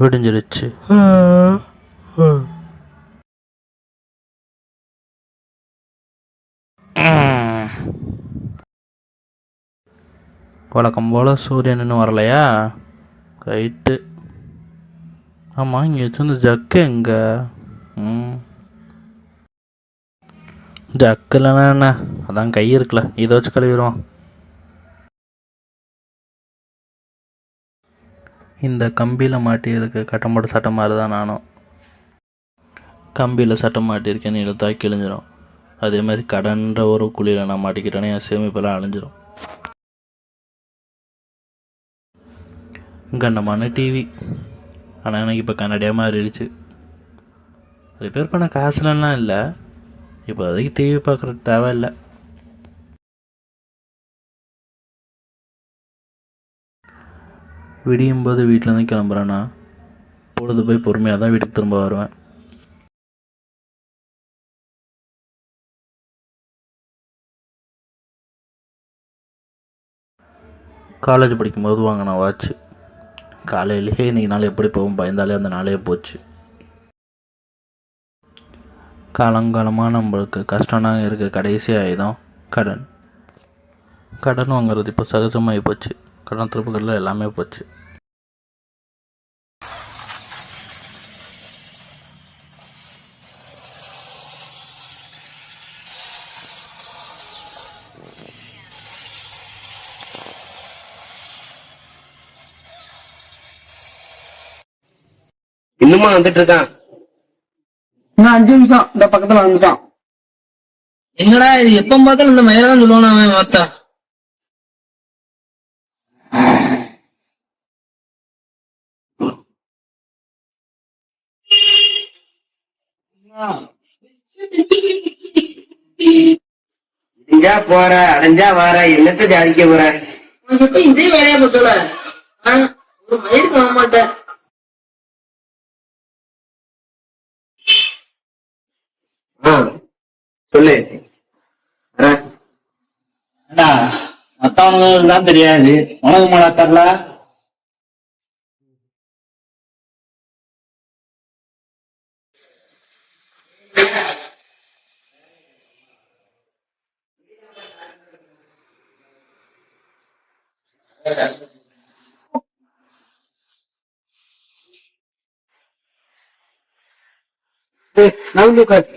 விடிஞ்சிருச்சு. வழக்கம் போல் சூரியன் இன்னும் வரலையா? ரைட்டு. ஆமாம், இங்கே வச்சிருந்த ஜக்கு எங்கே? ஜக்கு இல்லைன்னா என்ன, அதான் கை இருக்குல்ல, இதை வச்சு கழுவிடுவான். இந்த கம்பியில் மாட்டியிருக்கு கட்டம்போட சட்டை மாதிரி தான் நானும். கம்பியில் சட்டை மாட்டியிருக்கேன்னு இழுத்தா கிழிஞ்சிரும். அதே மாதிரி கடன்ற ஒரு குழியில் நான் மாட்டிக்கிட்டேனே, என் சேமிப்பெல்லாம் அழிஞ்சிரும். கண்டமான டிவி, ஆனால் எனக்கு இப்போ கன்னடியாக மாறிடுச்சு. ரிப்பேர் பண்ண காசுலலாம் இல்லை, இப்போ அதுக்கு டிவி பார்க்குறது தேவையில்லை. விடியும் போது வீட்டிலேருந்து கிளம்புறேன்னா பொழுது போய் பொறுமையாக தான் வீட்டுக்கு திரும்ப வருவேன். காலேஜ் படிக்கும்போது வாங்கின வாட்ச் காலையிலேயே இன்றைக்கி நாள் எப்படி போகும் பயந்தாலே அந்த நாளே போச்சு. காலங்காலமாக நம்மளுக்கு கஷ்டம்னா இருக்க கடைசி ஆயுதம் கடன். கடன் வாங்குறது இப்போ சகஜமாகி போச்சு. கடன் திருப்புகளில் எல்லாமே போச்சு. இன்னுமா வந்துட்டு இருக்கான்? இன்னும் 5 நிமிஷம் இந்த பக்கத்துல வந்துட்டான். என்னடா இது எப்ப பார்த்தாலும் இந்த மயில தான் சொல்லுவான் அவன் வார்த்தா. இடிஞ்சா போற அடைஞ்சா வார என்னத்தை ஜாதிக்க போற? எப்ப இதே வேலையா போட்டல ஒரு மயிருக்கு வாங்க மாட்டேன். சொல்லு. மத்தவனுக்கு தான் தெரியாது, உனக்கு மழை தரல. நவுந்து உட்காரு.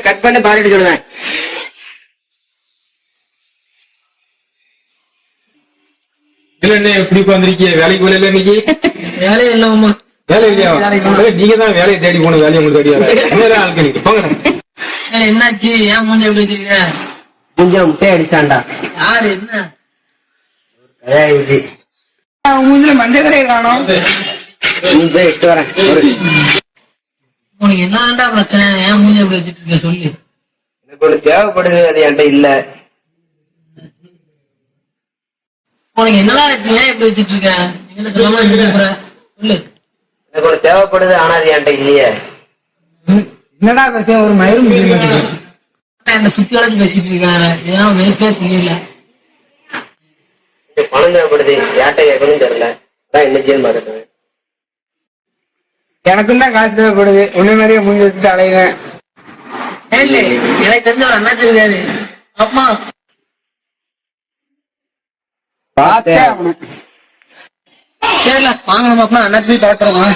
கட் பண்ண பாருட்டு சொல்லுவேன். இல்ல எப்படி வந்திருக்கீங்க? வேலைக்கு போல இன்னைக்கு? வேலையே இல்லம்மா. வேலை இல்லையா? நீங்க தான் வேலையை தேடி போன, வேலையை உங்களுக்கு ஆளுக்கு போங்க. என்னாச்சு? ஏன் மூஞ்ச எப்படி வச்சிருக்க? கொஞ்சம் முட்டையை அடிச்சாண்டா. யாரு? என்ன மூஞ்சில மஞ்சள் கரையை காணும். போய் எட்டு வரேன். உனக்கு என்னடா பிரச்சனை? ஏன் மூஞ்ச எப்படி வச்சிட்டு இருக்க சொல்லு. எனக்கு ஒண்ணு தேவைப்படுது, அது என்கிட்ட இல்ல. உனக்கு என்னடா ஆச்சு? ஏன் எப்படி வச்சிட்டு இருக்க? என்ன சொல்லாம சொல்லு. எனக்கு ஒண்ணு தேவைப்படுது, ஆனா அது என்கிட்ட இல்லையே. என்னடா பேச ஒரு மயிரும் முடிய என்ன சுத்தி வளைச்சு பேசிட்டு இருக்காங்க. ஏன் வேஸ்டே தெரியல. பணம் தேவைப்படுது, யார்கிட்ட கேட்கணும்னு தெரியல. அதான் என்ன செய்யணும் பாத்துட்டேன். எனக்கும் தான் காசு தேவைப்படுது. உன்ன மாதிரியே மூஞ்சி வச்சுட்டு அலைவேன். இல்ல எனக்கு தெரிஞ்ச ஒரு அண்ணா தெரியாது. அம்மா பார்த்தே ஆகணும். சரில வாங்க நம்ம அப்பா அண்ணா போய் தோட்டுறோமா.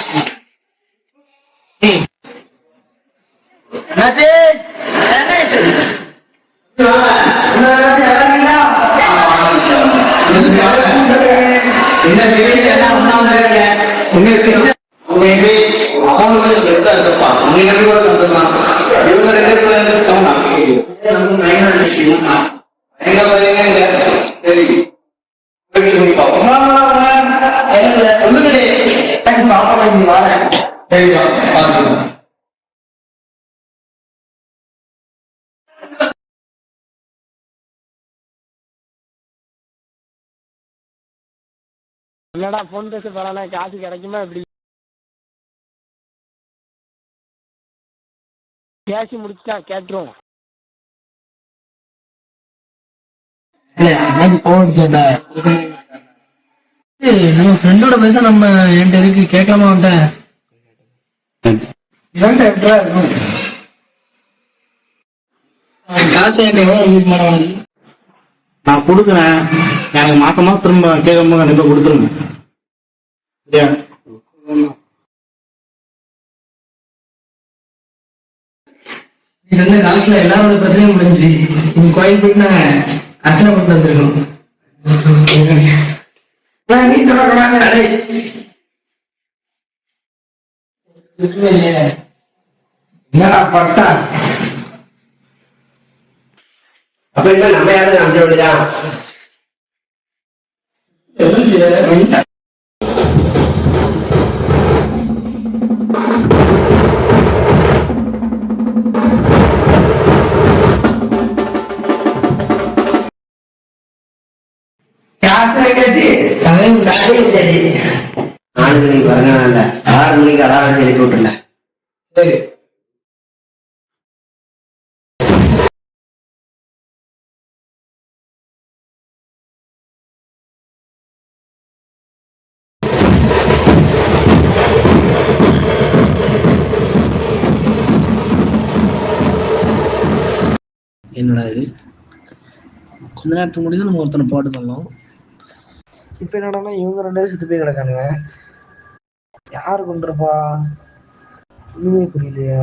என்னடா போன் பேச போறானா, காசு கிடைக்குமா எப்படி? பேசி முடிச்சுட்டா கேட்டுருவோம். கோவம் நம்ம ஃப்ரெண்டோட பேச நம்ம என்கிட்ட இருக்கு கேட்கலாமா அவன்கிட்ட? இவன்ட்ட எப்படியா இருக்கும்? அவன் காசு என்கிட்ட எவ்வளவு இருக்கு மேடம்? நான் கொடுக்குறேன், எனக்கு மாசமா திரும்ப கேட்கும்போது கண்டிப்பா கொடுத்துருங்க. சரியா? இது வந்து காசுல எல்லாரோட பிரச்சனையும் முடிஞ்சு இந்த கோயில் போயிட்டு நாங்க அர்ச்சனை பண்ணிட்டு வந்திருக்கோம். நீ தொடக்கூடாது. அடே. என்னடா பட்டா? அப்ப என்ன நம்ம யாரும் அமைச்ச வேண்டியதான். காசு கேட்டு அதே சரி 4 மணிக்கு வரங்க, 6 மணிக்கு அலாரம் எழுப்பி விட்டுல. சரி. என்னடா இது, கொஞ்ச நேரத்துக்கு முடியுது நம்ம ஒருத்தனை போட்டு தள்ளோம். இப்ப என்னடான்னா இவங்க 2 பேரும் செத்து போய் கிடக்கானுங்க. யாரு கொண்டிருப்பா? புரியலையே.